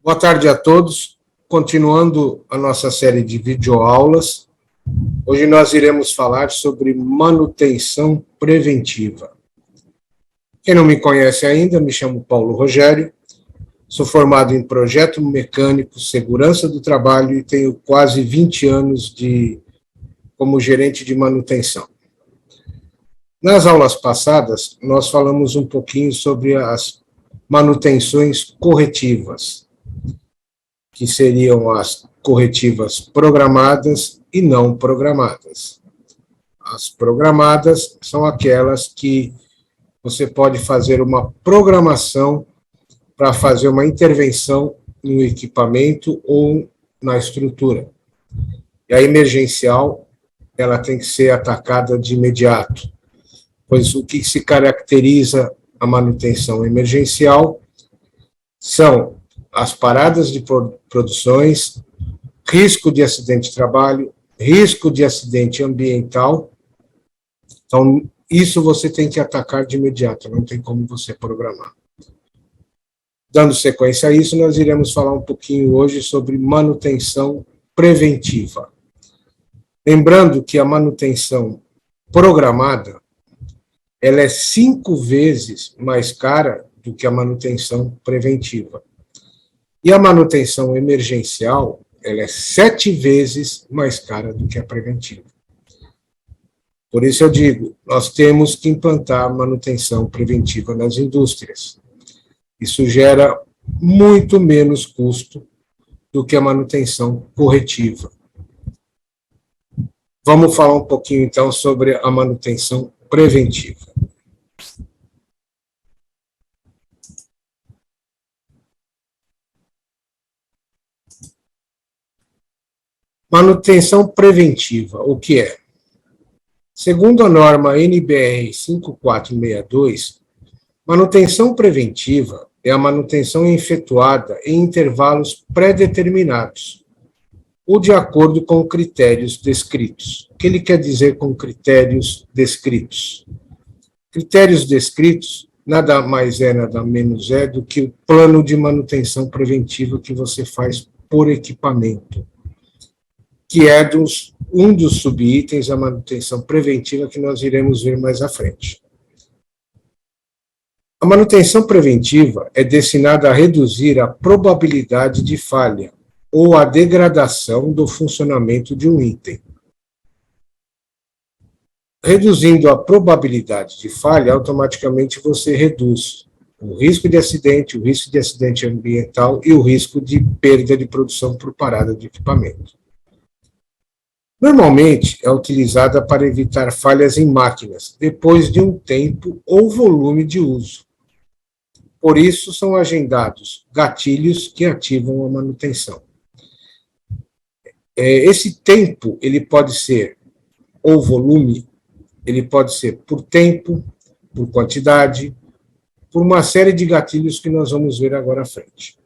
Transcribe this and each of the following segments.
Boa tarde a todos. Continuando a nossa série de videoaulas, hoje nós iremos falar sobre manutenção preventiva. Quem não me conhece ainda, me chamo Paulo Rogério, sou formado em projeto mecânico, segurança do trabalho e tenho quase 20 anos como gerente de manutenção. Nas aulas passadas, nós falamos um pouquinho sobre as manutenções corretivas, que seriam as corretivas programadas e não programadas. As programadas são aquelas que você pode fazer uma programação para fazer uma intervenção no equipamento ou na estrutura. E a emergencial, ela tem que ser atacada de imediato, pois o que se caracteriza a manutenção emergencial são as paradas de produções, risco de acidente de trabalho, risco de acidente ambiental. Então, isso você tem que atacar de imediato, não tem como você programar. Dando sequência a isso, nós iremos falar um pouquinho hoje sobre manutenção preventiva. Lembrando que a manutenção programada, ela é 5 vezes mais cara do que a manutenção preventiva. E a manutenção emergencial, ela é 7 vezes mais cara do que a preventiva. Por isso eu digo, nós temos que implantar manutenção preventiva nas indústrias. Isso gera muito menos custo do que a manutenção corretiva. Vamos falar um pouquinho, então, sobre a manutenção preventiva. Manutenção preventiva, o que é? Segundo a norma NBR 5462, manutenção preventiva é a manutenção efetuada em intervalos pré-determinados, ou de acordo com critérios descritos. O que ele quer dizer com critérios descritos? Critérios descritos nada mais é, nada menos é do que o plano de manutenção preventiva que você faz por equipamento, que é um dos subitens da manutenção preventiva que nós iremos ver mais à frente. A manutenção preventiva é destinada a reduzir a probabilidade de falha ou a degradação do funcionamento de um item. Reduzindo a probabilidade de falha, automaticamente você reduz o risco de acidente ambiental e o risco de perda de produção por parada de equipamento. Normalmente, é utilizada para evitar falhas em máquinas, depois de um tempo ou volume de uso. Por isso, são agendados gatilhos que ativam a manutenção. Esse tempo, ele pode ser, ou volume, ele pode ser por tempo, por quantidade, por uma série de gatilhos que nós vamos ver agora à frente.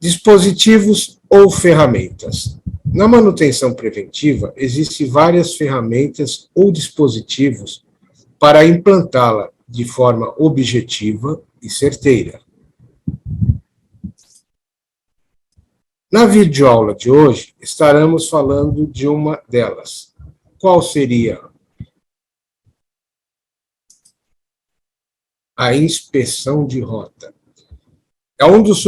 Dispositivos ou ferramentas. Na manutenção preventiva, existem várias ferramentas ou dispositivos para implantá-la de forma objetiva e certeira. Na videoaula de hoje, estaremos falando de uma delas. Qual seria? A inspeção de rota. É um dos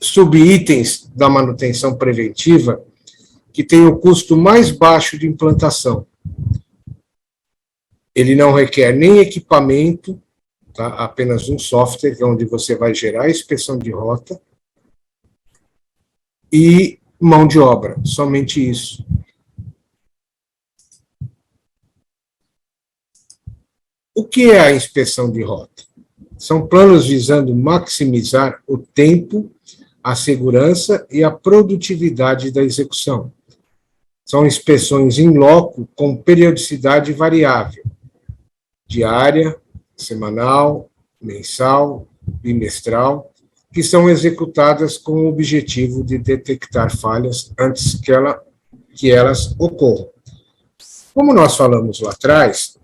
subitens da manutenção preventiva que tem o custo mais baixo de implantação. Ele não requer nem equipamento, tá? Apenas um software onde você vai gerar a inspeção de rota e mão de obra, somente isso. O que é a inspeção de rota? São planos visando maximizar o tempo, a segurança e a produtividade da execução. São inspeções in loco com periodicidade variável, diária, semanal, mensal, bimestral, que são executadas com o objetivo de detectar falhas antes que elas ocorram. Como nós falamos lá atrás,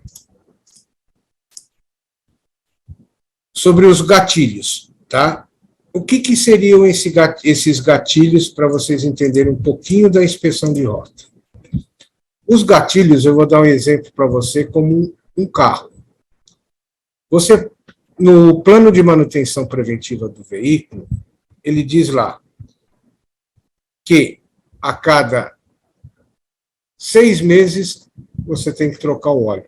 sobre os gatilhos, tá? O que seriam esses gatilhos para vocês entenderem um pouquinho da inspeção de rota? Os gatilhos, eu vou dar um exemplo para você como um carro. Você, no plano de manutenção preventiva do veículo, ele diz lá que a cada 6 meses você tem que trocar o óleo.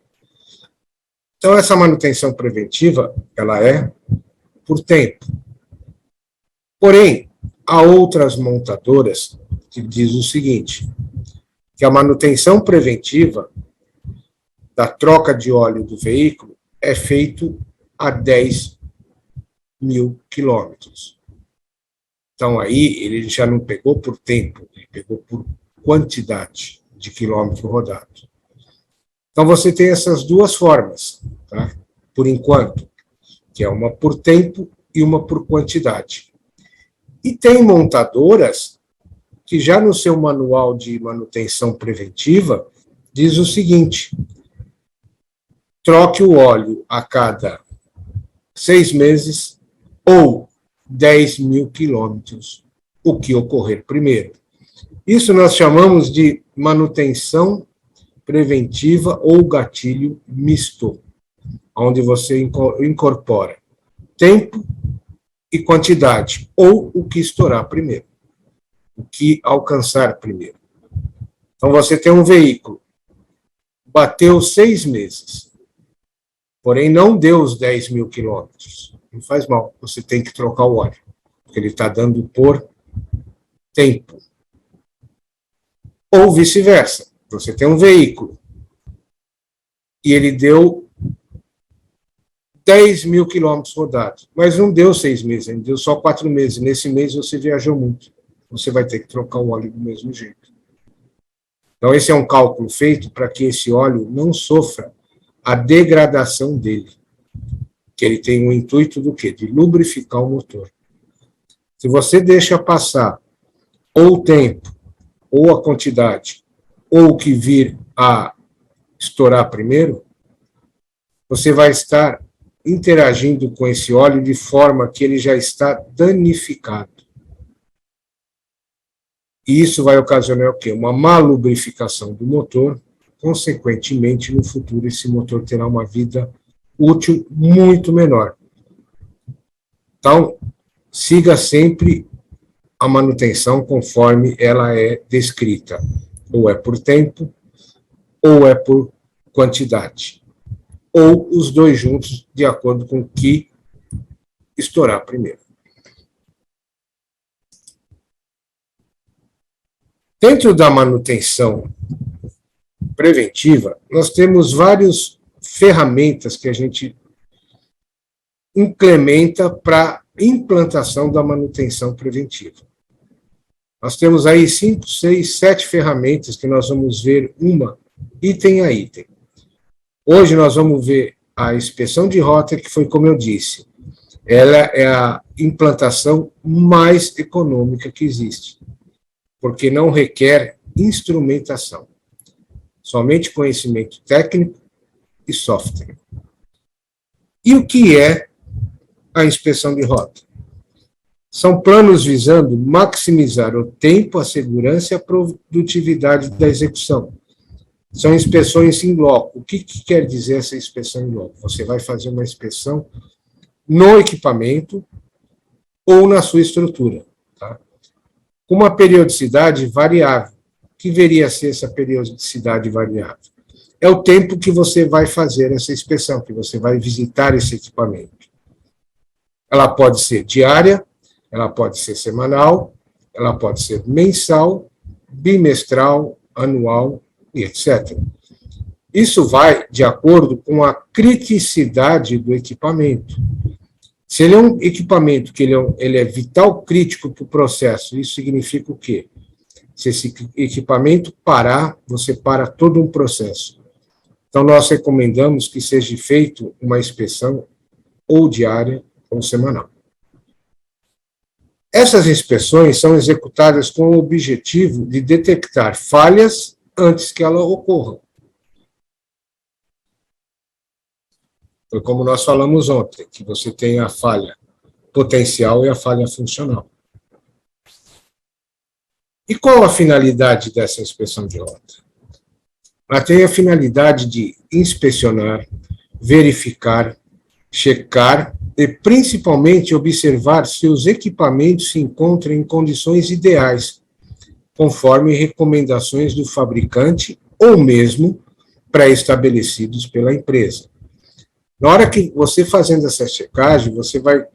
Então, essa manutenção preventiva, ela é por tempo. Porém, há outras montadoras que dizem o seguinte, que a manutenção preventiva da troca de óleo do veículo é feito a 10 mil quilômetros. Então, aí, ele já não pegou por tempo, ele pegou por quantidade de quilômetro rodado. Então, você tem essas duas formas, tá? Por enquanto, que é uma por tempo e uma por quantidade. E tem montadoras que já no seu manual de manutenção preventiva diz o seguinte, troque o óleo a cada 6 meses ou 10 mil quilômetros, o que ocorrer primeiro. Isso nós chamamos de manutenção preventiva ou gatilho misto, onde você incorpora tempo e quantidade, ou o que estourar primeiro, o que alcançar primeiro. Então, você tem um veículo, bateu 6 meses, porém não deu os 10 mil quilômetros. Não faz mal, você tem que trocar o óleo, porque ele está dando por tempo. Ou vice-versa, você tem um veículo, e ele deu 10 mil quilômetros rodados, mas não deu 6 meses, ele deu só 4 meses. Nesse mês você viajou muito, você vai ter que trocar o óleo do mesmo jeito. Então, esse é um cálculo feito para que esse óleo não sofra a degradação dele, que ele tem o intuito do quê? De lubrificar o motor. Se você deixa passar ou o tempo, ou a quantidade, ou o que vir a estourar primeiro, você vai estar interagindo com esse óleo de forma que ele já está danificado. E isso vai ocasionar o quê? Uma má lubrificação do motor, consequentemente, no futuro, esse motor terá uma vida útil muito menor. Então, siga sempre a manutenção conforme ela é descrita. Ou é por tempo, ou é por quantidade. Ou os dois juntos, de acordo com o que estourar primeiro. Dentro da manutenção preventiva, nós temos várias ferramentas que a gente implementa para implantação da manutenção preventiva. Nós temos aí 5, 6, 7 ferramentas que nós vamos ver uma item a item. Hoje nós vamos ver a inspeção de rota, que foi como eu disse, ela é a implantação mais econômica que existe, porque não requer instrumentação, somente conhecimento técnico e software. E o que é a inspeção de rota? São planos visando maximizar o tempo, a segurança e a produtividade da execução. São inspeções in loco. O que quer dizer essa inspeção in loco? Você vai fazer uma inspeção no equipamento ou na sua estrutura, tá? Com uma periodicidade variável. O que deveria ser essa periodicidade variável? É o tempo que você vai fazer essa inspeção, que você vai visitar esse equipamento. Ela pode ser diária, ela pode ser semanal, ela pode ser mensal, bimestral, anual e etc. Isso vai de acordo com a criticidade do equipamento. Se ele é um equipamento que ele é vital crítico para o processo, isso significa o quê? Se esse equipamento parar, você para todo um processo. Então, nós recomendamos que seja feita uma inspeção ou diária ou semanal. Essas inspeções são executadas com o objetivo de detectar falhas antes que elas ocorram. Foi como nós falamos ontem, que você tem a falha potencial e a falha funcional. E qual a finalidade dessa inspeção de rota? Ela tem a finalidade de inspecionar, verificar, checar e, principalmente, observar se os equipamentos se encontram em condições ideais, conforme recomendações do fabricante ou mesmo pré-estabelecidos pela empresa. Na hora que você fazendo essa checagem, você vai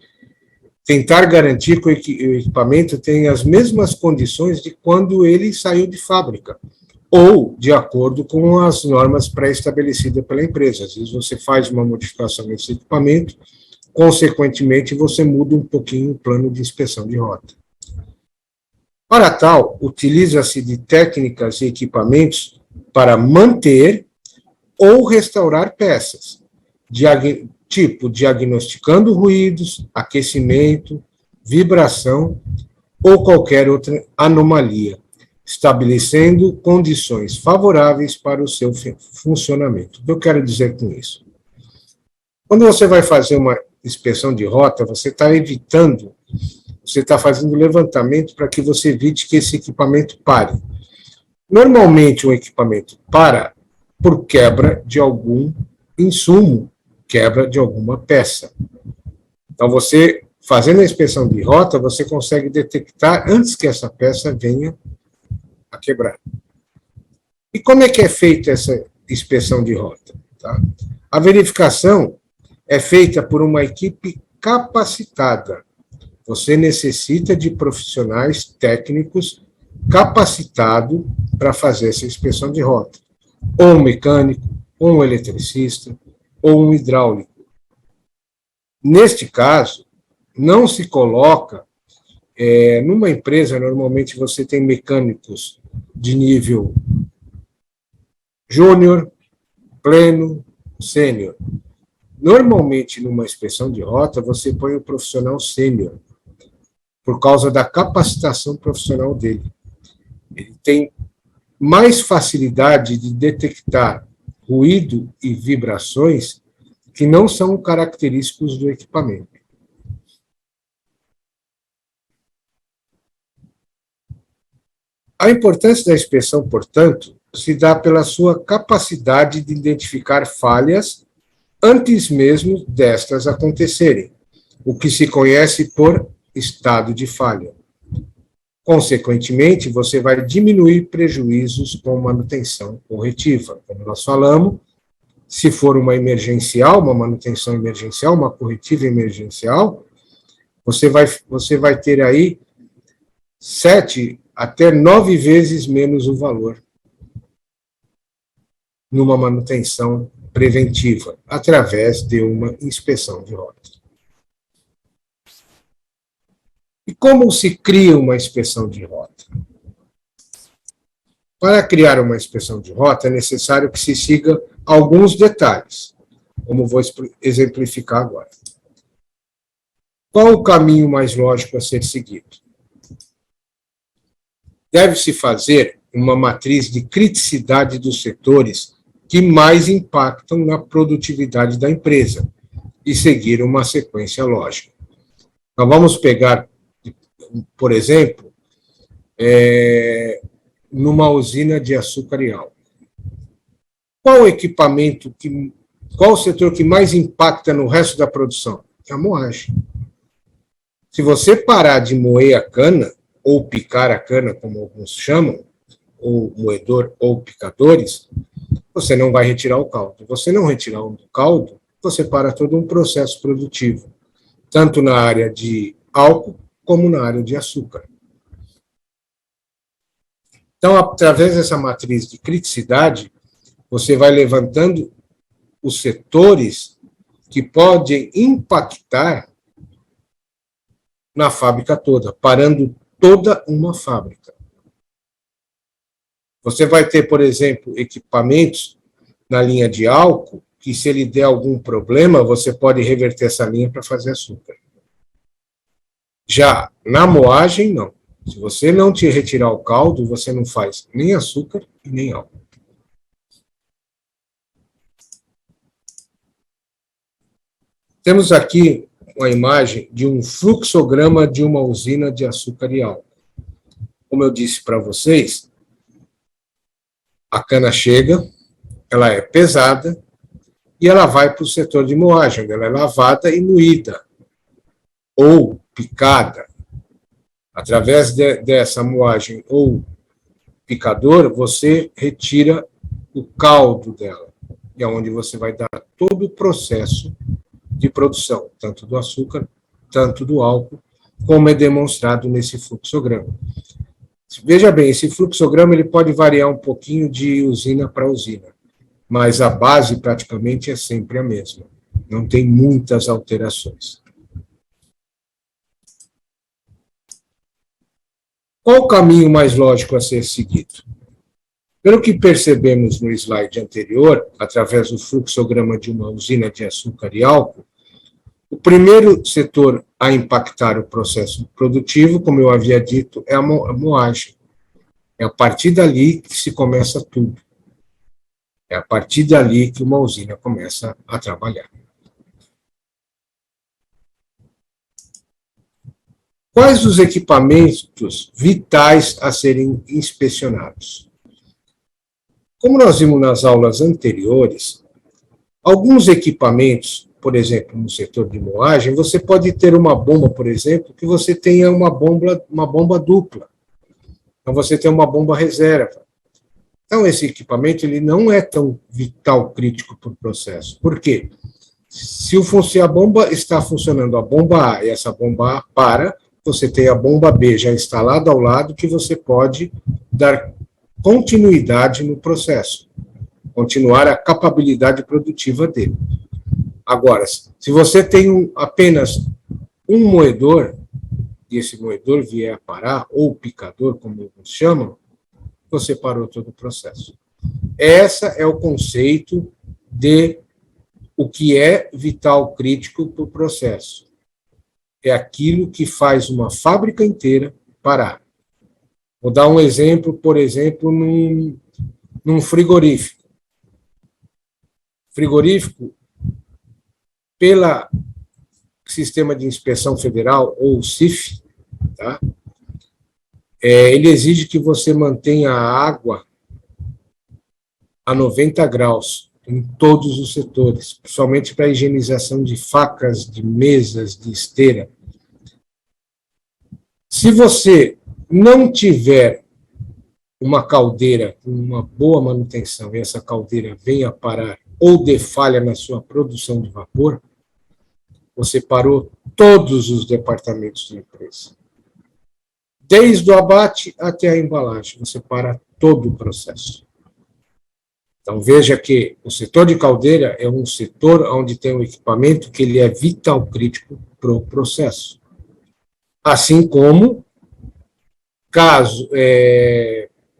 tentar garantir que o equipamento tenha as mesmas condições de quando ele saiu de fábrica, ou de acordo com as normas pré-estabelecidas pela empresa. Às vezes você faz uma modificação nesse equipamento, consequentemente você muda um pouquinho o plano de inspeção de rota. Para tal, utiliza-se de técnicas e equipamentos para manter ou restaurar peças, tipo diagnosticando ruídos, aquecimento, vibração ou qualquer outra anomalia, estabelecendo condições favoráveis para o seu funcionamento. O que eu quero dizer com isso? Quando você vai fazer uma inspeção de rota, você está evitando, você está fazendo levantamento para que você evite que esse equipamento pare. Normalmente, um equipamento para por quebra de algum insumo, quebra de alguma peça. Então, você, fazendo a inspeção de rota, você consegue detectar antes que essa peça venha a quebrar. E como é que é feita essa inspeção de rota? Tá? A verificação é feita por uma equipe capacitada. Você necessita de profissionais técnicos capacitados para fazer essa inspeção de rota. Ou um mecânico, ou um eletricista, ou um hidráulico. Neste caso, não se coloca, numa empresa, normalmente você tem mecânicos de nível júnior, pleno, sênior. Normalmente, numa inspeção de rota, você põe o profissional sênior, por causa da capacitação profissional dele. Ele tem mais facilidade de detectar ruído e vibrações que não são característicos do equipamento. A importância da inspeção, portanto, se dá pela sua capacidade de identificar falhas antes mesmo destas acontecerem, o que se conhece por estado de falha. Consequentemente, você vai diminuir prejuízos com manutenção corretiva. Como nós falamos, se for uma emergencial, uma manutenção emergencial, uma corretiva emergencial, você vai ter aí 7 até 9 vezes menos o valor numa manutenção preventiva, através de uma inspeção de rota. E como se cria uma inspeção de rota? Para criar uma inspeção de rota, é necessário que se siga alguns detalhes, como vou exemplificar agora. Qual o caminho mais lógico a ser seguido? Deve-se fazer uma matriz de criticidade dos setores que mais impactam na produtividade da empresa e seguir uma sequência lógica. Então, vamos pegar, por exemplo, numa usina de açúcar e álcool. Qual o setor que mais impacta no resto da produção? É a moagem. Se você parar de moer a cana, ou picar a cana, como alguns chamam, ou moedor ou picadores, você não vai retirar o caldo. Você não retirar o caldo, você para todo um processo produtivo, tanto na área de álcool como na área de açúcar. Então, através dessa matriz de criticidade, você vai levantando os setores que podem impactar na fábrica toda, parando toda uma fábrica. Você vai ter, por exemplo, equipamentos na linha de álcool, que se ele der algum problema, você pode reverter essa linha para fazer açúcar. Já na moagem, não. Se você não te retirar o caldo, você não faz nem açúcar e nem álcool. Temos aqui uma imagem de um fluxograma de uma usina de açúcar e álcool. Como eu disse para vocês, a cana chega, ela é pesada e ela vai para o setor de moagem, onde ela é lavada e moída ou picada. Através dessa moagem ou picador, você retira o caldo dela, e é onde você vai dar todo o processo de produção, tanto do açúcar, tanto do álcool, como é demonstrado nesse fluxograma. Veja bem, esse fluxograma ele pode variar um pouquinho de usina para usina, mas a base praticamente é sempre a mesma. Não tem muitas alterações. Qual o caminho mais lógico a ser seguido? Pelo que percebemos no slide anterior, através do fluxograma de uma usina de açúcar e álcool, o primeiro setor a impactar o processo produtivo, como eu havia dito, é a moagem. É a partir dali que se começa tudo. É a partir dali que uma usina começa a trabalhar. Quais os equipamentos vitais a serem inspecionados? Como nós vimos nas aulas anteriores, alguns equipamentos, por exemplo, no setor de moagem, você pode ter uma bomba, por exemplo, que você tenha uma bomba dupla. Então, você tem uma bomba reserva. Então, esse equipamento ele não é tão vital, crítico para o processo. Por quê? Se a bomba está funcionando, a bomba A, e essa bomba A para, você tem a bomba B já instalada ao lado, que você pode dar continuidade no processo, continuar a capacidade produtiva dele. Agora, se você tem apenas um moedor, e esse moedor vier a parar, ou picador, como alguns chamam, você parou todo o processo. Esse é o conceito de o que é vital crítico para o processo. É aquilo que faz uma fábrica inteira parar. Vou dar um exemplo, por exemplo, num frigorífico. Frigorífico, pelo Sistema de Inspeção Federal, ou CIF, tá? Ele exige que você mantenha a água a 90 graus em todos os setores, principalmente para a higienização de facas, de mesas, de esteira. Se você não tiver uma caldeira com uma boa manutenção e essa caldeira venha a parar ou dê falha na sua produção de vapor, você parou todos os departamentos da empresa. Desde o abate até a embalagem, você para todo o processo. Então, veja que o setor de caldeira é um setor onde tem um equipamento que ele é vital crítico para o processo. Assim como,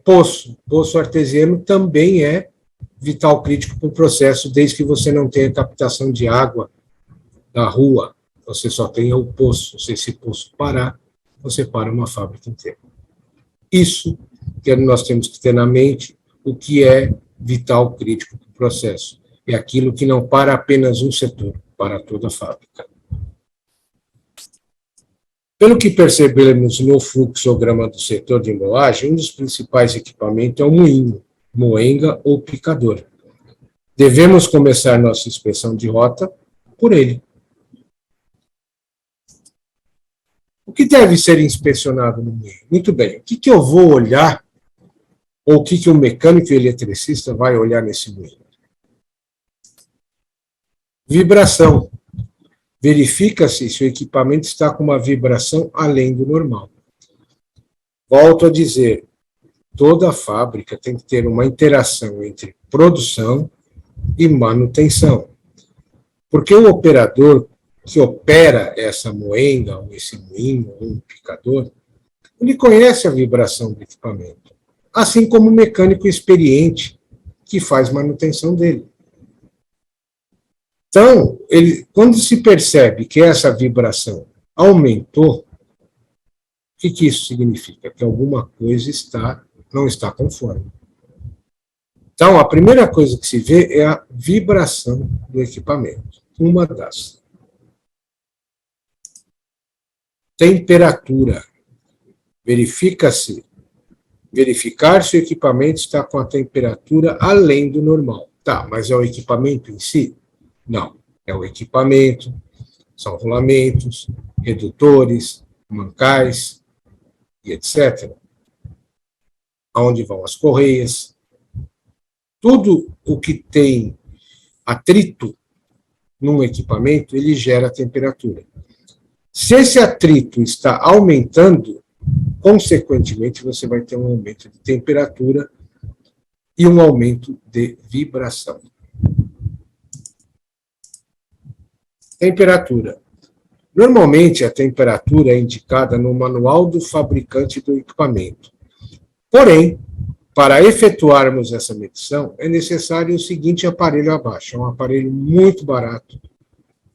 poço artesiano também é vital crítico para o processo, desde que você não tenha captação de água da rua, você só tenha o poço. Se esse poço parar, você para uma fábrica inteira. Isso que nós temos que ter na mente, o que é vital crítico para o processo. É aquilo que não para apenas um setor, para toda a fábrica. Pelo que percebemos no fluxograma do setor de moagem, um dos principais equipamentos é o moinho, moenga ou picador. Devemos começar nossa inspeção de rota por ele. O que deve ser inspecionado no moinho? Muito bem, o que eu vou olhar, ou o que o mecânico e o eletricista vai olhar nesse moinho? Vibração. Verifica-se se o equipamento está com uma vibração além do normal. Volto a dizer, toda fábrica tem que ter uma interação entre produção e manutenção. Porque o operador que opera essa moenga, ou esse moinho, ou um picador, ele conhece a vibração do equipamento, assim como o mecânico experiente que faz manutenção dele. Então, quando se percebe que essa vibração aumentou, o que isso significa? Que alguma coisa não está conforme. Então, a primeira coisa que se vê é a vibração do equipamento, uma das. Temperatura. Verificar se o equipamento está com a temperatura além do normal. Tá, mas é o equipamento em si? Não, é o equipamento, são rolamentos, redutores, mancais e etc. Aonde vão as correias. Tudo o que tem atrito num equipamento, ele gera temperatura. Se esse atrito está aumentando, consequentemente, você vai ter um aumento de temperatura e um aumento de vibração. Temperatura. Normalmente, a temperatura é indicada no manual do fabricante do equipamento. Porém, para efetuarmos essa medição, é necessário o seguinte aparelho abaixo. É um aparelho muito barato,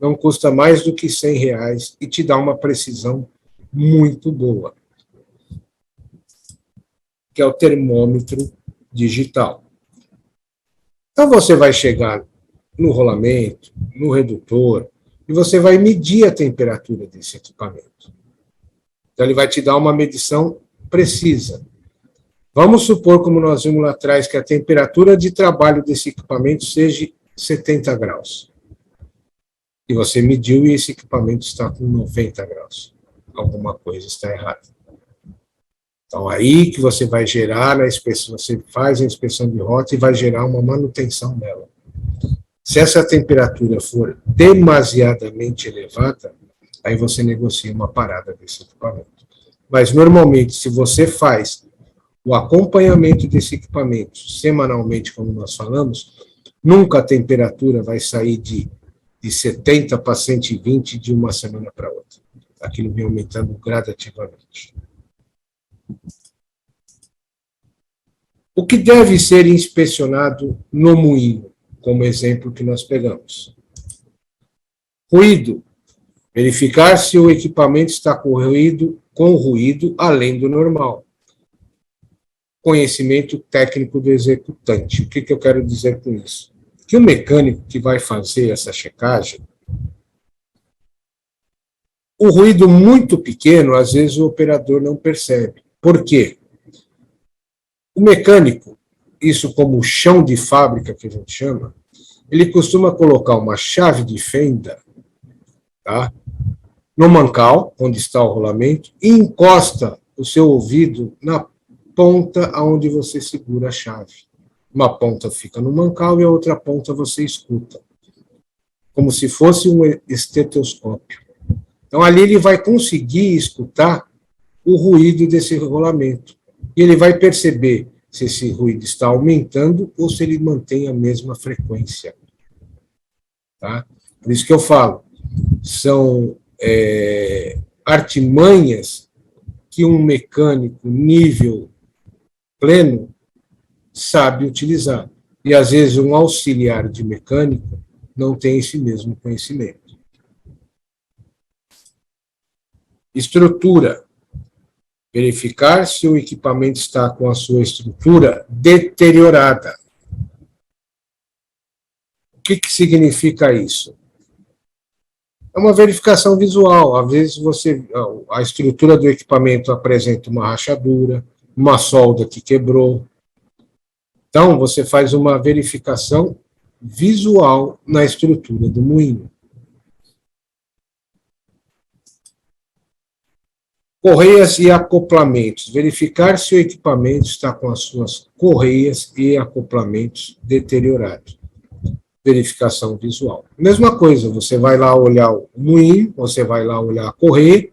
não custa mais do que R$100 e te dá uma precisão muito boa, que é o termômetro digital. Então, você vai chegar no rolamento, no redutor, e você vai medir a temperatura desse equipamento. Então, ele vai te dar uma medição precisa. Vamos supor, como nós vimos lá atrás, que a temperatura de trabalho desse equipamento seja 70 graus. E você mediu e esse equipamento está com 90 graus. Alguma coisa está errada. Então, aí que você vai gerar a inspeção, você faz a inspeção de rota e vai gerar uma manutenção dela. Se essa temperatura for demasiadamente elevada, aí você negocia uma parada desse equipamento. Mas, normalmente, se você faz o acompanhamento desse equipamento semanalmente, como nós falamos, nunca a temperatura vai sair de 70 para 120 de uma semana para outra. Aquilo vem aumentando gradativamente. O que deve ser inspecionado no moinho, como exemplo que nós pegamos? Ruído. Verificar se o equipamento está com ruído além do normal. Conhecimento técnico do executante. O que eu quero dizer com isso? Que o mecânico que vai fazer essa checagem, o ruído muito pequeno, às vezes o operador não percebe. Por quê? O mecânico, isso como chão de fábrica que a gente chama, ele costuma colocar uma chave de fenda, tá, no mancal, onde está o rolamento, e encosta o seu ouvido na ponta onde você segura a chave. Uma ponta fica no mancal e a outra ponta você escuta, como se fosse um estetoscópio. Então, ali ele vai conseguir escutar o ruído desse rolamento. E ele vai perceber se esse ruído está aumentando ou se ele mantém a mesma frequência. Tá? Por isso que eu falo, são artimanhas que um mecânico nível pleno sabe utilizar. E, às vezes, um auxiliar de mecânico não tem esse mesmo conhecimento. Estrutura. Verificar se o equipamento está com a sua estrutura deteriorada. O que significa isso? É uma verificação visual. Às vezes a estrutura do equipamento apresenta uma rachadura, uma solda que quebrou. Então, você faz uma verificação visual na estrutura do moinho. Correias e acoplamentos. Verificar se o equipamento está com as suas correias e acoplamentos deteriorados. Verificação visual. Mesma coisa, você vai lá olhar o moinho, você vai lá olhar a correia,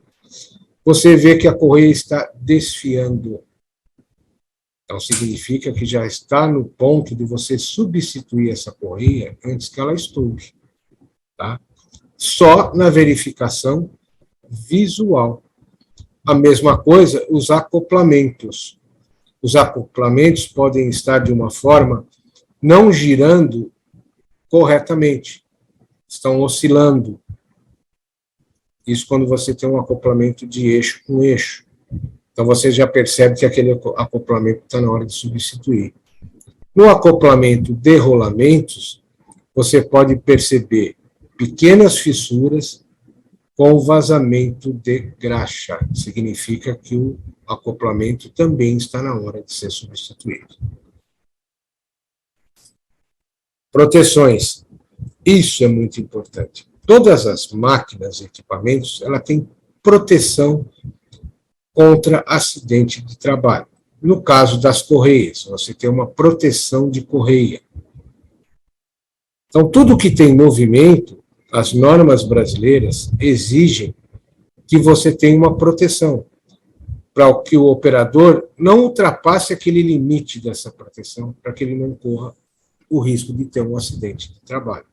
você vê que a correia está desfiando. Então, significa que já está no ponto de você substituir essa correia antes que ela estoure. Tá? Só na verificação visual. A mesma coisa, os acoplamentos. Os acoplamentos podem estar de uma forma não girando corretamente, estão oscilando. Isso quando você tem um acoplamento de eixo com eixo. Então, você já percebe que aquele acoplamento está na hora de substituir. No acoplamento de rolamentos, você pode perceber pequenas fissuras com vazamento de graxa. Significa que o acoplamento também está na hora de ser substituído. Proteções. Isso é muito importante. Todas as máquinas e equipamentos, ela tem proteção contra acidente de trabalho. No caso das correias, você tem uma proteção de correia. Então, tudo que tem movimento, as normas brasileiras exigem que você tenha uma proteção, para que o operador não ultrapasse aquele limite dessa proteção, para que ele não corra o risco de ter um acidente de trabalho.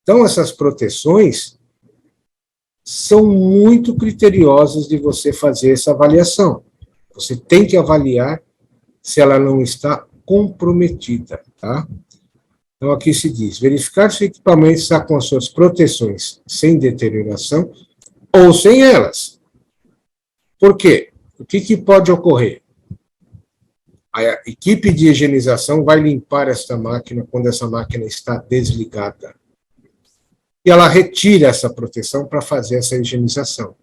Então, essas proteções são muito criteriosas de você fazer essa avaliação. Você tem que avaliar se ela não está comprometida, tá? Então, aqui se diz, verificar se o equipamento está com as suas proteções sem deterioração ou sem elas. Por quê? O que pode ocorrer? A equipe de higienização vai limpar esta máquina quando essa máquina está desligada. E ela retira essa proteção para fazer essa higienização.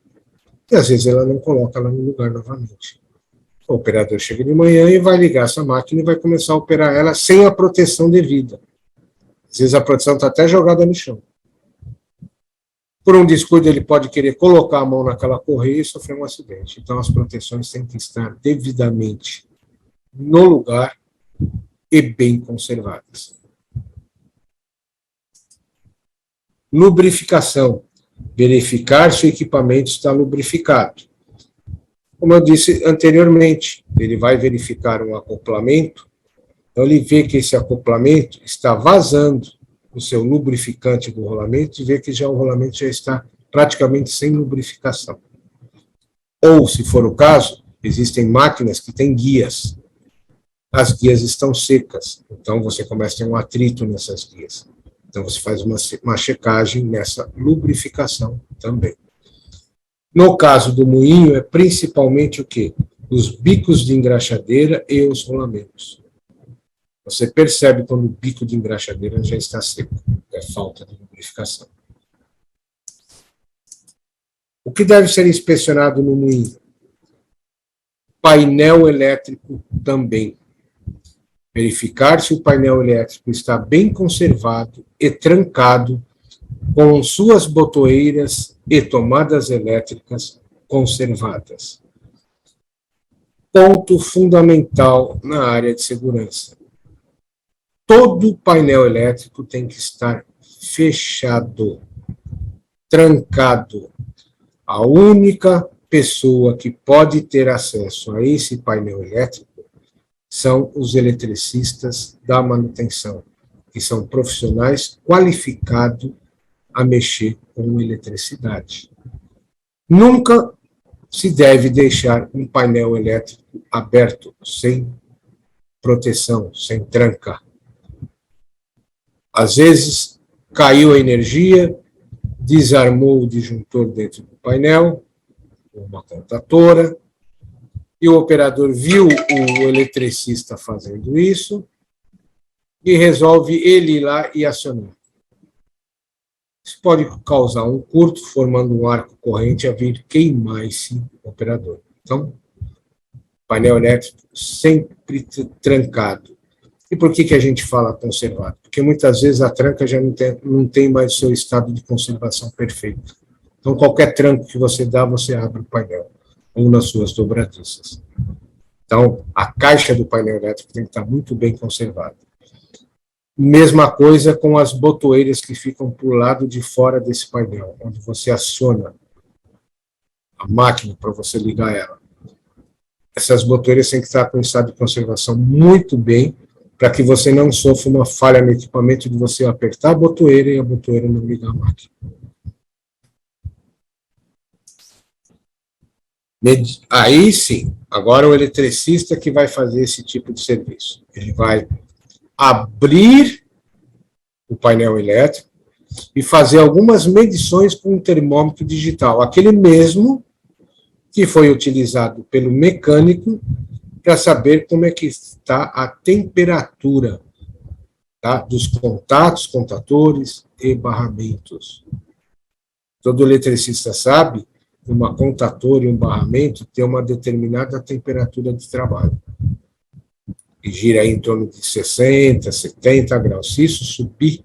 E às vezes ela não coloca ela no lugar novamente. O operador chega de manhã e vai ligar essa máquina e vai começar a operar ela sem a proteção devida. Às vezes a proteção está até jogada no chão. Por um descuido, ele pode querer colocar a mão naquela correia e sofrer um acidente. Então, as proteções têm que estar devidamente no lugar e bem conservadas. Lubrificação. Verificar se o equipamento está lubrificado. Como eu disse anteriormente, ele vai verificar um acoplamento, então ele vê que esse acoplamento está vazando o seu lubrificante do rolamento e vê que já o rolamento já está praticamente sem lubrificação. Ou, se for o caso, existem máquinas que têm guias. As guias estão secas, então você começa a ter um atrito nessas guias. Então você faz uma checagem nessa lubrificação também. No caso do moinho, é principalmente o quê? Os bicos de engraxadeira e os rolamentos. Você percebe quando o bico de engraxadeira já está seco, é falta de lubrificação. O que deve ser inspecionado no moinho? Painel elétrico também. Verificar se o painel elétrico está bem conservado e trancado, com suas botoeiras e tomadas elétricas conservadas. Ponto fundamental na área de segurança. Todo painel elétrico tem que estar fechado, trancado. A única pessoa que pode ter acesso a esse painel elétrico são os eletricistas da manutenção, que são profissionais qualificados a mexer com eletricidade. Nunca se deve deixar um painel elétrico aberto, sem proteção, sem tranca. Às vezes, caiu a energia, desarmou o disjuntor dentro do painel, uma contatora, e o operador viu o eletricista fazendo isso e resolve ele ir lá e acionar. Isso pode causar um curto, formando um arco corrente a vir queimar esse operador. Então, painel elétrico sempre trancado. E por que a gente fala conservado? Porque muitas vezes a tranca já não tem mais o seu estado de conservação perfeito. Então, qualquer tranco que você dá, você abre o painel, ou nas suas dobradiças. Então, a caixa do painel elétrico tem que estar muito bem conservada. Mesma coisa com as botoeiras que ficam por lado de fora desse painel, onde você aciona a máquina para você ligar ela. Essas botoeiras têm que estar com estado de conservação muito bem, para que você não sofra uma falha no equipamento de você apertar a botoeira e a botoeira não ligar a máquina. Aí sim, agora o eletricista que vai fazer esse tipo de serviço. Ele vai abrir o painel elétrico e fazer algumas medições com um termômetro digital, aquele mesmo que foi utilizado pelo mecânico para saber como é que está a temperatura, tá, dos contatos, contatores e barramentos. Todo eletricista sabe que uma contatora e um barramento tem uma determinada temperatura de trabalho. E gira aí em torno de 60, 70 graus. Se isso subir,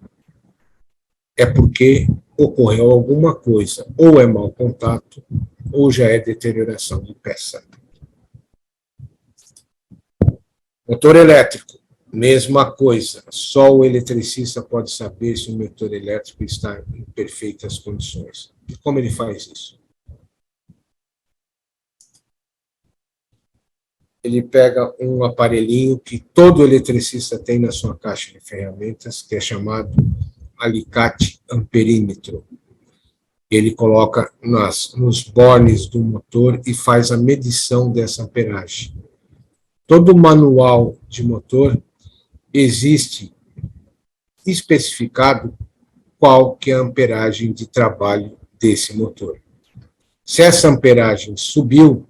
é porque ocorreu alguma coisa. Ou é mau contato, ou já é deterioração de peça. Motor elétrico, mesma coisa. Só o eletricista pode saber se o motor elétrico está em perfeitas condições. E como ele faz isso? Ele pega um aparelhinho que todo eletricista tem na sua caixa de ferramentas, que é chamado alicate amperímetro. Ele coloca nos bornes do motor e faz a medição dessa amperagem. Todo manual de motor existe especificado qual que é a amperagem de trabalho desse motor. Se essa amperagem subiu,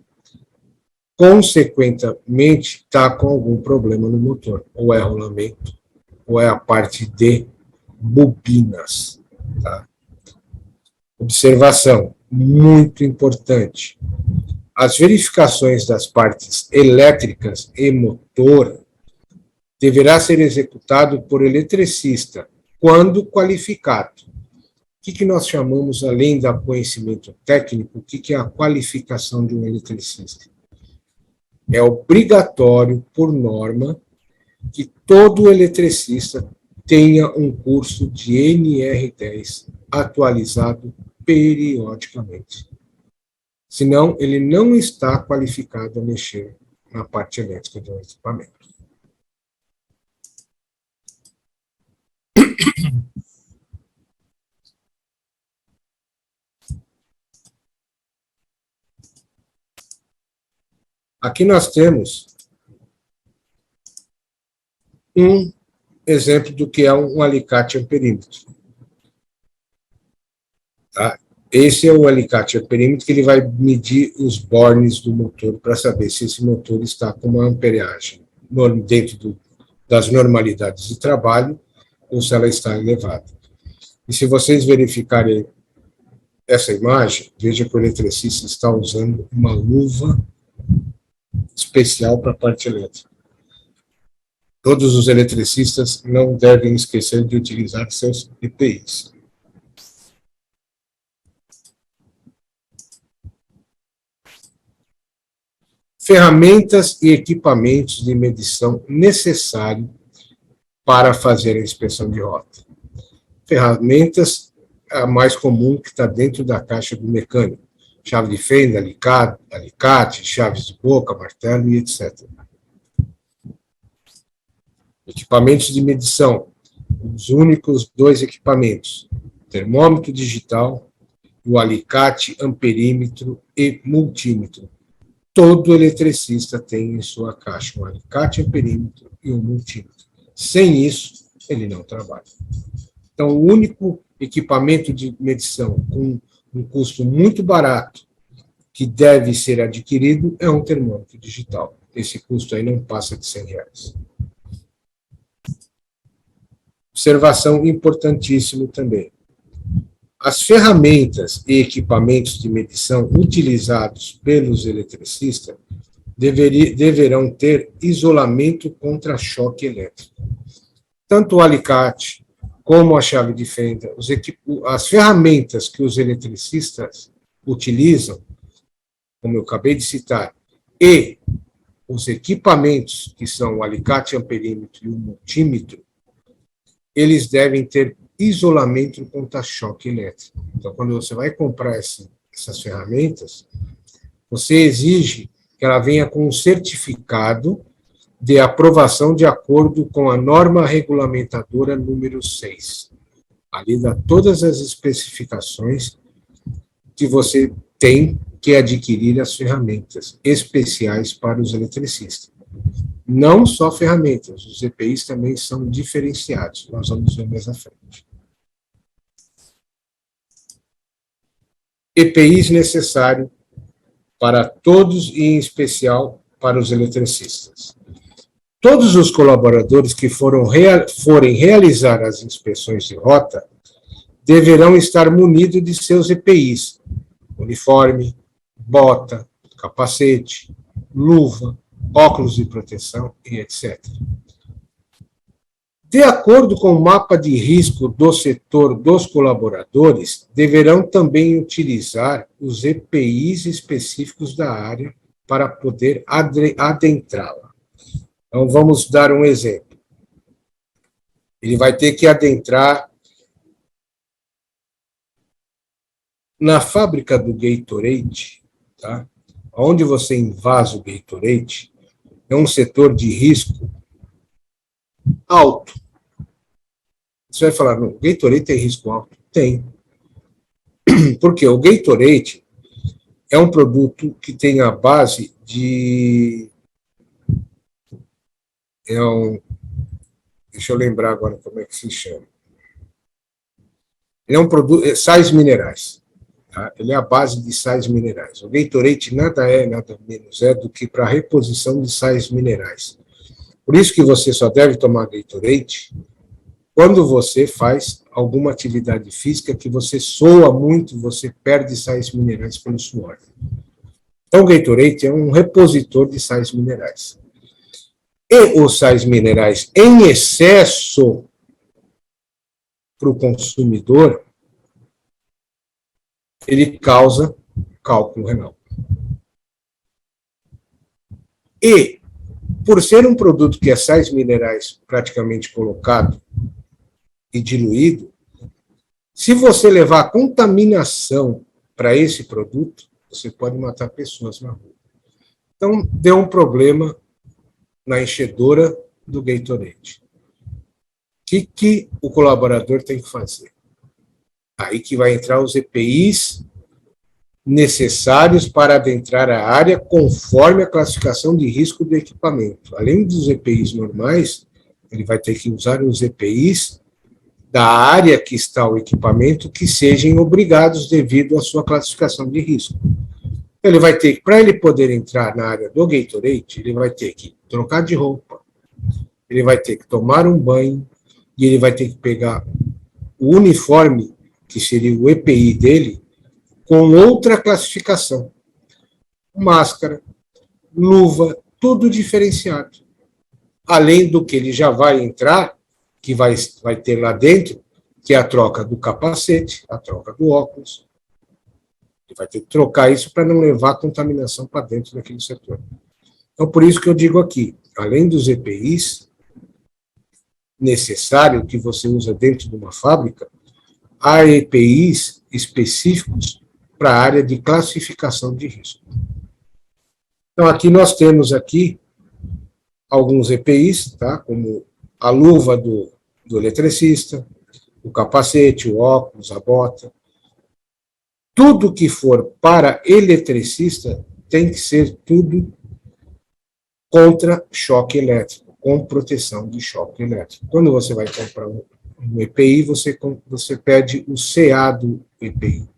consequentemente está com algum problema no motor, ou é rolamento, ou é a parte de bobinas. Tá? Observação, muito importante. As verificações das partes elétricas e motor deverá ser executado por eletricista, quando qualificado. O que nós chamamos, além do conhecimento técnico, o que é a qualificação de um eletricista? É obrigatório, por norma, que todo eletricista tenha um curso de NR10 atualizado periodicamente. Senão, ele não está qualificado a mexer na parte elétrica do equipamento. Aqui nós temos um exemplo do que é um alicate amperímetro. Tá? Esse é o alicate amperímetro que ele vai medir os bornes do motor para saber se esse motor está com uma amperagem dentro das normalidades de trabalho ou se ela está elevada. E se vocês verificarem essa imagem, veja que o eletricista está usando uma luva especial para a parte elétrica. Todos os eletricistas não devem esquecer de utilizar seus EPIs. Ferramentas e equipamentos de medição necessários para fazer a inspeção de rota. Ferramentas, a mais comum que está dentro da caixa do mecânico. Chave de fenda, alicate, chaves de boca, martelo e etc. Equipamentos de medição. Os únicos dois equipamentos. Termômetro digital, o alicate amperímetro e multímetro. Todo eletricista tem em sua caixa um alicate amperímetro e um multímetro. Sem isso, ele não trabalha. Então, o único equipamento de medição com um custo muito barato que deve ser adquirido é um termômetro digital. Esse custo aí não passa de R$100. Observação importantíssima também. As ferramentas e equipamentos de medição utilizados pelos eletricistas deverão ter isolamento contra choque elétrico. Tanto o alicate como a chave de fenda, as ferramentas que os eletricistas utilizam, como eu acabei de citar, e os equipamentos, que são o alicate amperímetro e o multímetro, eles devem ter isolamento contra choque elétrico. Então, quando você vai comprar essas ferramentas, você exige que ela venha com um certificado de aprovação de acordo com a norma regulamentadora número 6. Ali dá todas as especificações que você tem que adquirir as ferramentas especiais para os eletricistas. Não só ferramentas, os EPIs também são diferenciados. Nós vamos ver mais à frente. EPIs necessários para todos e, em especial, para os eletricistas. Todos os colaboradores que forem realizar as inspeções de rota deverão estar munidos de seus EPIs, uniforme, bota, capacete, luva, óculos de proteção e etc. De acordo com o mapa de risco do setor dos colaboradores, deverão também utilizar os EPIs específicos da área para poder adentrá-la. Então, vamos dar um exemplo. Ele vai ter que adentrar na fábrica do Gatorade, tá? Onde você invasa o Gatorade, é um setor de risco alto. Você vai falar, não, o Gatorade tem risco alto? Tem. Porque o Gatorade é um produto que tem a base de... deixa eu lembrar agora como é que se chama. Ele é um produto... sais minerais. Tá? Ele é a base de sais minerais. O Gatorade nada menos é do que para a reposição de sais minerais. Por isso que você só deve tomar Gatorade quando você faz alguma atividade física que você soa muito, você perde sais minerais pelo suor. Então, o Gatorade é um repositor de sais minerais. E os sais minerais em excesso para o consumidor, ele causa cálculo renal. E, por ser um produto que é sais minerais praticamente colocado e diluído, se você levar contaminação para esse produto, você pode matar pessoas na rua. Então, deu um problema na enchedora do Gatorade. O que o colaborador tem que fazer? Aí que vai entrar os EPIs necessários para adentrar a área conforme a classificação de risco do equipamento. Além dos EPIs normais, ele vai ter que usar os EPIs da área que está o equipamento que sejam obrigados devido à sua classificação de risco. Ele vai ter que, para ele poder entrar na área do Gatorade, ele vai ter que trocar de roupa, ele vai ter que tomar um banho, e ele vai ter que pegar o uniforme, que seria o EPI dele, com outra classificação. Máscara, luva, tudo diferenciado. Além do que ele já vai entrar, que vai ter lá dentro, que é a troca do capacete, a troca do óculos. Ele vai ter que trocar isso para não levar contaminação para dentro daquele setor. Então, por isso que eu digo aqui, além dos EPIs necessários que você usa dentro de uma fábrica, há EPIs específicos para a área de classificação de risco. Então, aqui nós temos aqui alguns EPIs, tá? Como a luva do eletricista, o capacete, o óculos, a bota. Tudo que for para eletricista tem que ser tudo contra choque elétrico, com proteção de choque elétrico. Quando você vai comprar um EPI, você pede o CA do EPI,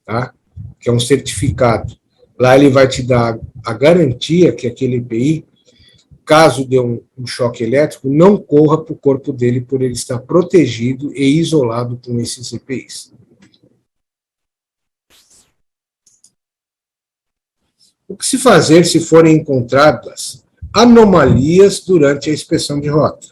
tá? Que é um certificado. Lá ele vai te dar a garantia que aquele EPI, caso dê um choque elétrico, não corra para o corpo dele por ele estar protegido e isolado com esses EPIs. O que se fazer se forem encontradas anomalias durante a inspeção de rota?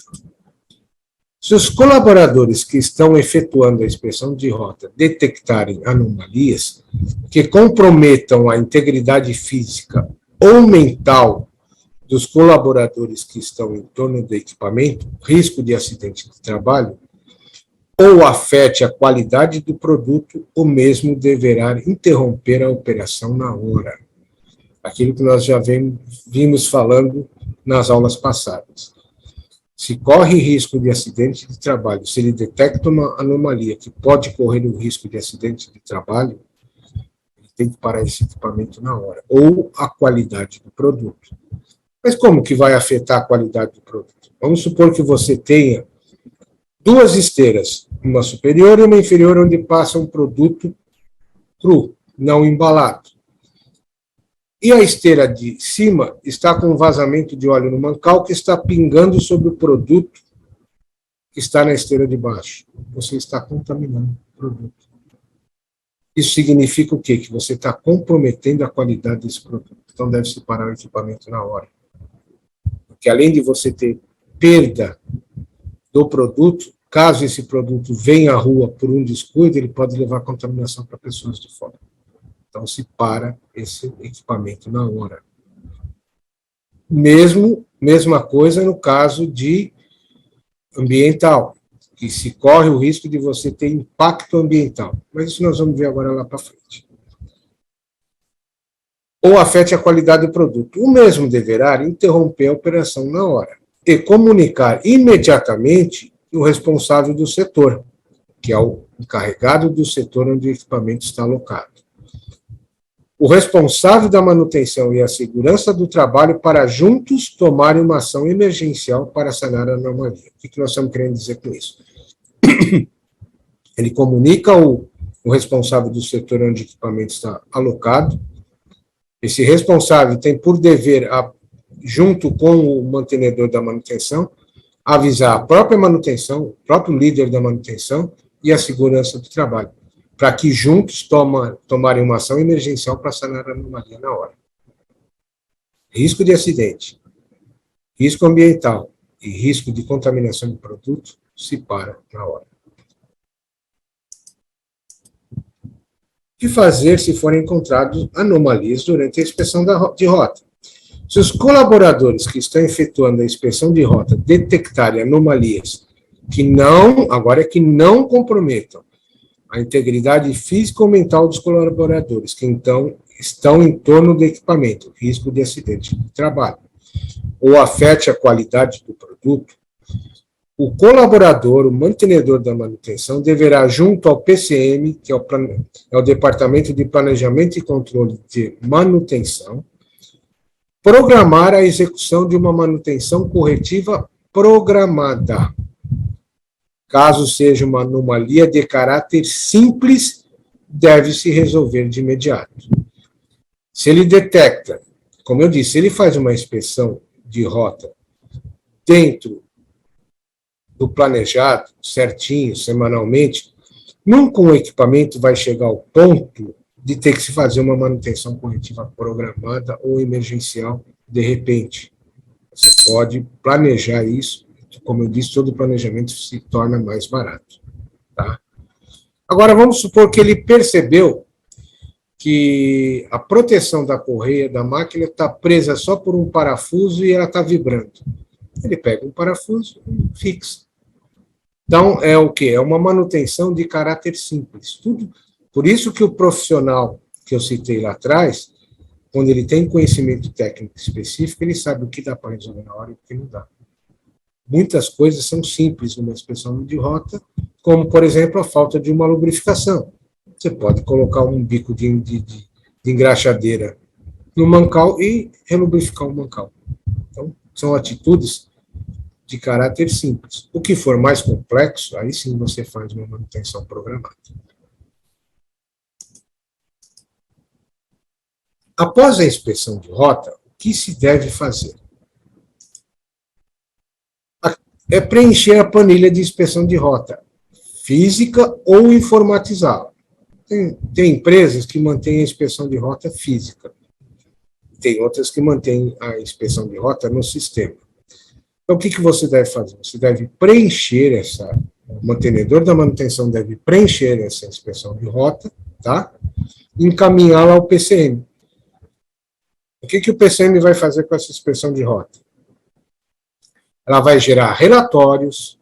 Se os colaboradores que estão efetuando a inspeção de rota detectarem anomalias que comprometam a integridade física ou mental dos colaboradores que estão em torno do equipamento, risco de acidente de trabalho, ou afete a qualidade do produto, o mesmo deverá interromper a operação na hora. Aquilo que nós já vimos falando nas aulas passadas. Se corre risco de acidente de trabalho, se ele detecta uma anomalia que pode correr o risco de acidente de trabalho, ele tem que parar esse equipamento na hora, ou a qualidade do produto. Mas como que vai afetar a qualidade do produto? Vamos supor que você tenha duas esteiras, uma superior e uma inferior, onde passa um produto cru, não embalado. E a esteira de cima está com um vazamento de óleo no mancal que está pingando sobre o produto que está na esteira de baixo. Você está contaminando o produto. Isso significa o quê? Que você está comprometendo a qualidade desse produto. Então, deve-se parar o equipamento na hora. Porque, além de você ter perda do produto, caso esse produto venha à rua por um descuido, ele pode levar contaminação para pessoas de fora. Então, se para esse equipamento na hora. Mesma coisa no caso de ambiental, que se corre o risco de você ter impacto ambiental. Mas isso nós vamos ver agora lá para frente. Ou afete a qualidade do produto. O mesmo deverá interromper a operação na hora e comunicar imediatamente o responsável do setor, que é o encarregado do setor onde o equipamento está alocado. O responsável da manutenção e a segurança do trabalho para juntos tomarem uma ação emergencial para sanar a anomalia. O que nós estamos querendo dizer com isso? Ele comunica o responsável do setor onde o equipamento está alocado. Esse responsável tem por dever, junto com o mantenedor da manutenção, avisar a própria manutenção, o próprio líder da manutenção e a segurança do trabalho, para que juntos tomarem uma ação emergencial para sanar a anomalia na hora. Risco de acidente, risco ambiental e risco de contaminação de produto se para na hora. O que fazer se forem encontradas anomalias durante a inspeção de rota? Se os colaboradores que estão efetuando a inspeção de rota detectarem anomalias que não comprometam a integridade física ou mental dos colaboradores, que então estão em torno do equipamento, risco de acidente de trabalho, ou afete a qualidade do produto, o colaborador, o mantenedor da manutenção, deverá, junto ao PCM, que é o Departamento de Planejamento e Controle de Manutenção, programar a execução de uma manutenção corretiva programada. Caso seja uma anomalia de caráter simples, deve-se resolver de imediato. Se ele detecta, como eu disse, se ele faz uma inspeção de rota dentro do planejado, certinho, semanalmente, nunca um equipamento vai chegar ao ponto de ter que se fazer uma manutenção corretiva programada ou emergencial de repente. Você pode planejar isso, como eu disse, todo o planejamento se torna mais barato. Tá? Agora, vamos supor que ele percebeu que a proteção da correia da máquina está presa só por um parafuso e ela está vibrando. Ele pega um parafuso e fixa. Então, é o quê? É uma manutenção de caráter simples. Tudo. Por isso que o profissional que eu citei lá atrás, quando ele tem conhecimento técnico específico, ele sabe o que dá para resolver na hora e o que não dá. Muitas coisas são simples numa inspeção de rota, como, por exemplo, a falta de uma lubrificação. Você pode colocar um bico de engraxadeira no mancal e relubrificar o mancal. Então, são atitudes de caráter simples. O que for mais complexo, aí sim você faz uma manutenção programada. Após a inspeção de rota, o que se deve fazer? É preencher a planilha de inspeção de rota, física ou informatizada. Tem empresas que mantêm a inspeção de rota física. Tem outras que mantêm a inspeção de rota no sistema. Então, o que você deve fazer? Você deve preencher o mantenedor da manutenção deve preencher essa inspeção de rota, tá? E encaminhá-la ao PCM. O que o PCM vai fazer com essa inspeção de rota? Ela vai gerar relatórios,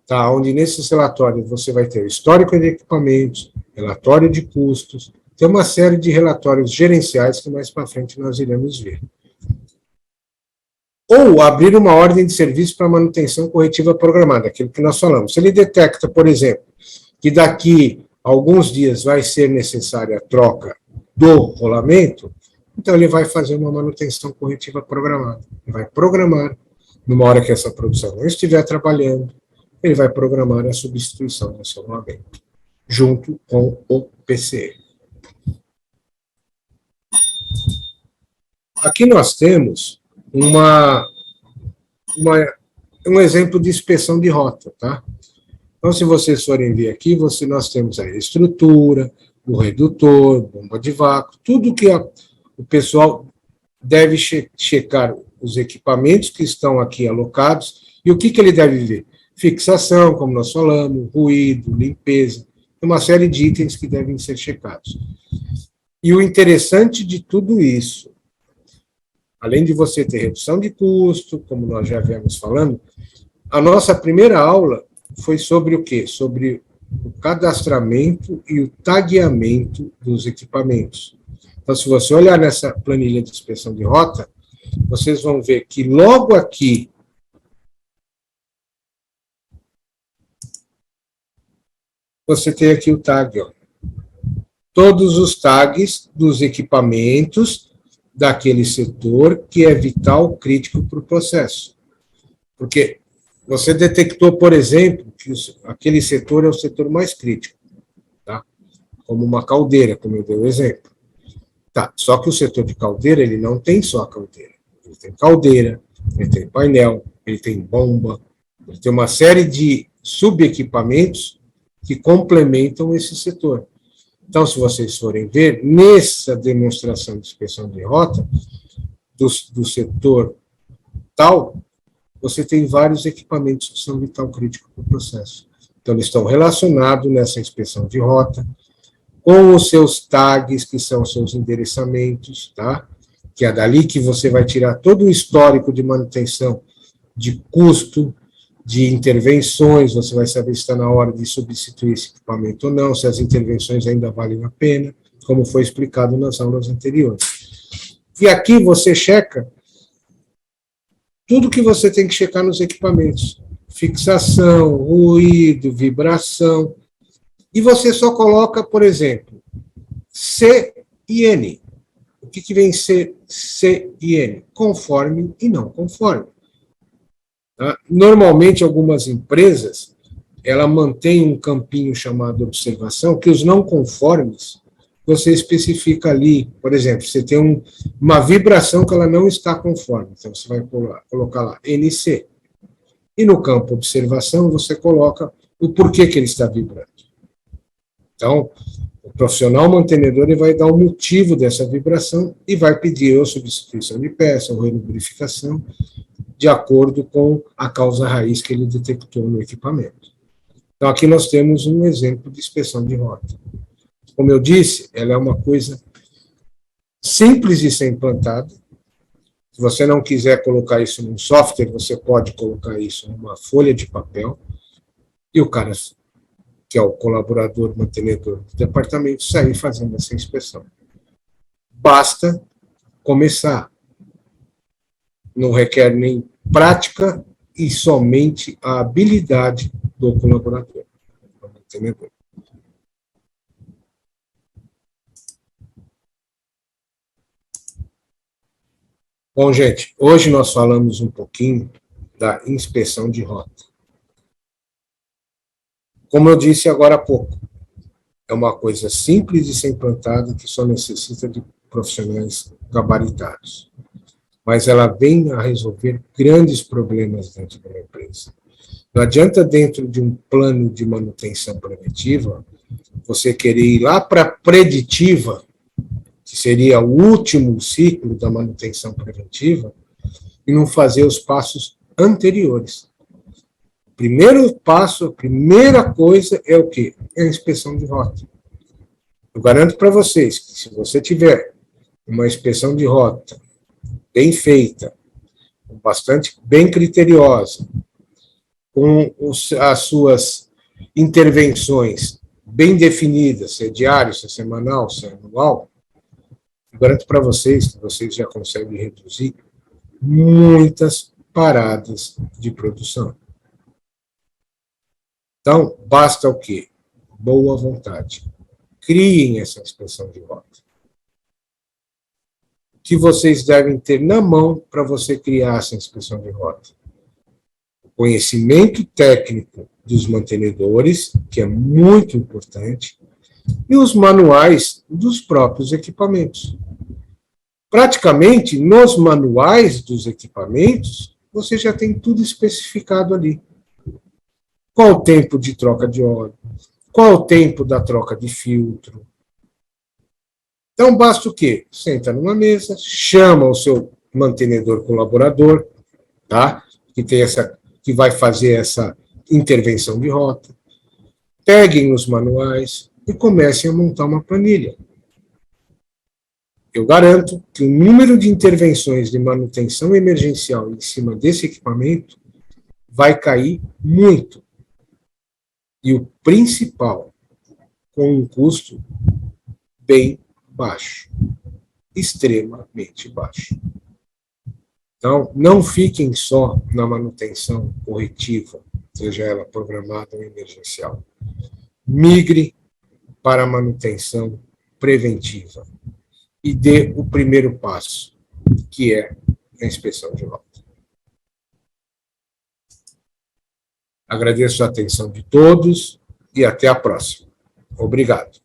tá? Onde nesses relatórios você vai ter histórico de equipamentos, relatório de custos, tem uma série de relatórios gerenciais que mais para frente nós iremos ver. Ou abrir uma ordem de serviço para manutenção corretiva programada, aquilo que nós falamos. Se ele detecta, por exemplo, que daqui a alguns dias vai ser necessária a troca do rolamento, então ele vai fazer uma manutenção corretiva programada. Ele vai programar, numa hora que essa produção não estiver trabalhando, ele vai programar a substituição desse rolamento, junto com o PCM. Aqui nós temos um exemplo de inspeção de rota, tá? Então, se vocês forem ver aqui, nós temos a estrutura, o redutor, bomba de vácuo, tudo que o pessoal deve checar os equipamentos que estão aqui alocados e o que ele deve ver? Fixação, como nós falamos, ruído, limpeza, uma série de itens que devem ser checados. E o interessante de tudo isso, além de você ter redução de custo, como nós já viemos falando, a nossa primeira aula foi sobre o quê? Sobre o cadastramento e o tagueamento dos equipamentos. Então, se você olhar nessa planilha de inspeção de rota, vocês vão ver que logo aqui, você tem aqui o tag, ó. Todos os tags dos equipamentos daquele setor que é vital, crítico para o processo. Porque você detectou, por exemplo, que aquele setor é o setor mais crítico, tá? Como uma caldeira, como eu dei o exemplo. Tá, só que o setor de caldeira, ele não tem só a caldeira. Ele tem caldeira, ele tem painel, ele tem bomba, ele tem uma série de subequipamentos que complementam esse setor. Então, se vocês forem ver, nessa demonstração de inspeção de rota, do setor tal, você tem vários equipamentos que são vital crítico para o processo. Então, eles estão relacionados nessa inspeção de rota, com os seus tags, que são os seus endereçamentos, tá? Que é dali que você vai tirar todo o histórico de manutenção, de custo, de intervenções, você vai saber se está na hora de substituir esse equipamento ou não, se as intervenções ainda valem a pena, como foi explicado nas aulas anteriores. E aqui você checa tudo que você tem que checar nos equipamentos. Fixação, ruído, vibração. E você só coloca, por exemplo, C e N. O que vem ser C e N? Conforme e não conforme. Tá? Normalmente, algumas empresas, ela mantém um campinho chamado observação, que os não conformes, você especifica ali, por exemplo, você tem uma vibração que ela não está conforme, então você vai colocar lá NC. E no campo observação, você coloca o porquê que ele está vibrando. Então, o profissional mantenedor ele vai dar o motivo dessa vibração e vai pedir ou substituição de peça, ou relubrificação, de acordo com a causa raiz que ele detectou no equipamento. Então, aqui nós temos um exemplo de inspeção de rota. Como eu disse, ela é uma coisa simples de ser implantada. Se você não quiser colocar isso num software, você pode colocar isso numa folha de papel, e o cara, que é o colaborador mantenedor do departamento, sair fazendo essa inspeção. Basta começar. Não requer nem prática e somente a habilidade do colaborador, do mantenedor. Bom, gente, hoje nós falamos um pouquinho da inspeção de rota. Como eu disse agora há pouco, é uma coisa simples de ser implantada que só necessita de profissionais gabaritados. Mas ela vem a resolver grandes problemas dentro de uma empresa. Não adianta, dentro de um plano de manutenção preventiva, você querer ir lá para a preditiva, que seria o último ciclo da manutenção preventiva, e não fazer os passos anteriores. O primeiro passo, a primeira coisa é o quê? É a inspeção de rota. Eu garanto para vocês que se você tiver uma inspeção de rota bem feita, bastante bem criteriosa, com as suas intervenções bem definidas, se é diário, se é semanal, se é anual, eu garanto para vocês que vocês já conseguem reduzir muitas paradas de produção. Então, basta o quê? Boa vontade. Criem essa inspeção de rota. O que vocês devem ter na mão para você criar essa inspeção de rota? O conhecimento técnico dos mantenedores, que é muito importante, e os manuais dos próprios equipamentos. Praticamente, nos manuais dos equipamentos, você já tem tudo especificado ali. qual o tempo de troca de óleo, qual o tempo da troca de filtro. Então, basta o quê? Senta numa mesa, chama o seu mantenedor colaborador, tá? Que vai fazer essa intervenção de rota, peguem os manuais e comecem a montar uma planilha. Eu garanto que o número de intervenções de manutenção emergencial em cima desse equipamento vai cair muito. E o principal, com um custo bem baixo, extremamente baixo. Então, não fiquem só na manutenção corretiva, seja ela programada ou emergencial. Migre para a manutenção preventiva e dê o primeiro passo, que é a inspeção de rota. Agradeço a atenção de todos e até a próxima. Obrigado.